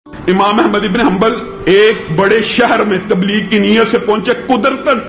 امام احمد ابن حنبل ایک بڑے شہر میں تبلیغ کی نیت سے پہنچے،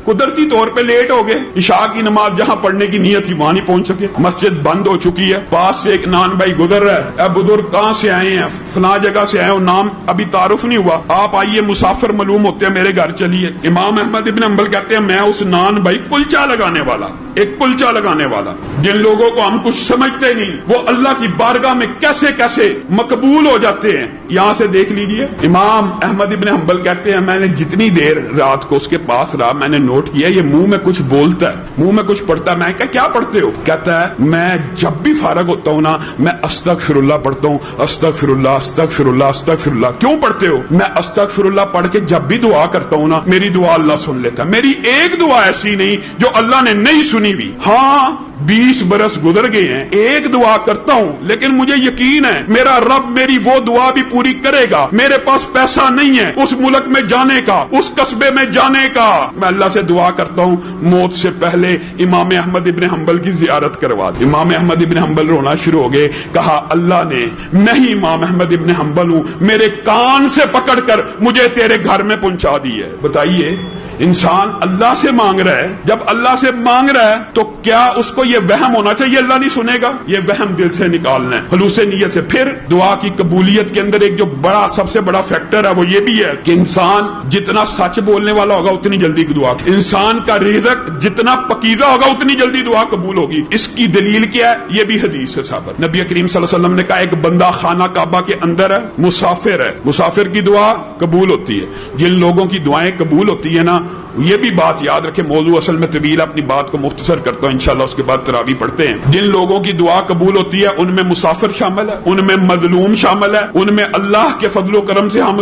قدرتی طور پہ لیٹ ہو گئے، عشاء کی نماز جہاں پڑھنے کی نیت تھی وہاں نہیں پہنچ سکے، مسجد بند ہو چکی ہے، پاس سے ایک نان بھائی گزر رہا ہے، اے بزرگ کہاں سے آئے ہیں؟ فلاں جگہ سے آئے ہو، نام ابھی تعارف نہیں ہوا، آپ آئیے، مسافر معلوم ہوتے ہیں، میرے گھر چلیے۔ امام احمد ابن حنبل کہتے ہیں میں اس نان بھائی کلچا لگانے والا، ایک کلچا لگانے والا، جن لوگوں کو ہم کچھ سمجھتے نہیں وہ اللہ کی بارگاہ میں کیسے کیسے مقبول ہو جاتے ہیں، یہاں سے دیکھ لیجئے۔ امام احمد ابن حنبل کہتے ہیں میں نے جتنی دیر رات کو اس کے پاس رہا میں نے نوٹ کیا یہ منہ میں کچھ بولتا ہے، منہ میں کچھ پڑھتا ہے۔ میں کہا کیا پڑھتے ہو؟ کہتا ہے میں جب بھی فارغ ہوتا ہوں نا میں استغفر اللہ پڑھتا ہوں، استغفر اللہ استغفر اللہ استغفر اللہ۔ کیوں پڑھتے ہو؟ میں استغفر اللہ پڑھ کے جب بھی دعا کرتا ہوں نا میری دعا اللہ سن لیتا ہے، میری ایک دعا ایسی نہیں جو اللہ نے نہیں سنی ہوئی۔ ہاں 20 برس گزر گئے ہیں، ایک دعا کرتا ہوں لیکن مجھے یقین ہے میرا رب میری وہ دعا بھی پوری کرے گا۔ میرے پاس پیسہ نہیں ہے اس ملک میں جانے کا، اس قصبے میں جانے کا، میں اللہ سے دعا کرتا ہوں موت سے پہلے امام احمد ابن حنبل کی زیارت کروا دے۔ امام احمد ابن حنبل رونا شروع ہو گئے، کہا اللہ نے میں ہی امام احمد ابن حنبل ہوں، میرے کان سے پکڑ کر مجھے تیرے گھر میں پہنچا دی ہے۔ بتائیے انسان اللہ سے مانگ رہا ہے، جب اللہ سے مانگ رہا ہے تو کیا اس کو یہ وہم ہونا چاہیے اللہ نہیں سنے گا؟ یہ وہم دل سے نکالنا ہے، خلوص نیت سے۔ پھر دعا کی قبولیت کے اندر ایک جو بڑا سب سے بڑا فیکٹر ہے وہ یہ بھی ہے کہ انسان جتنا سچ بولنے والا ہوگا اتنی جلدی دعا، انسان کا رزق جتنا پکیزہ ہوگا اتنی جلدی دعا قبول ہوگی۔ اس کی دلیل کیا ہے؟ یہ بھی حدیث سے ثابت۔ نبی کریم صلی اللہ علیہ وسلم نے کہا ایک بندہ خانہ کعبہ کے اندر ہے، مسافر ہے، مسافر کی دعا قبول ہوتی ہے۔ جن لوگوں کی دعائیں قبول ہوتی ہے نا، یہ بھی بات یاد رکھے، موضوع اصل میں طویل، اپنی بات کو مختصر کرتا ہوں انشاءاللہ، اس کے بعد تراویح پڑھتے ہیں۔ جن لوگوں کی دعا قبول ہوتی ہے ان میں مسافر شامل ہے، ان میں مظلوم شامل ہے، ان میں اللہ کے فضل و کرم سے ہم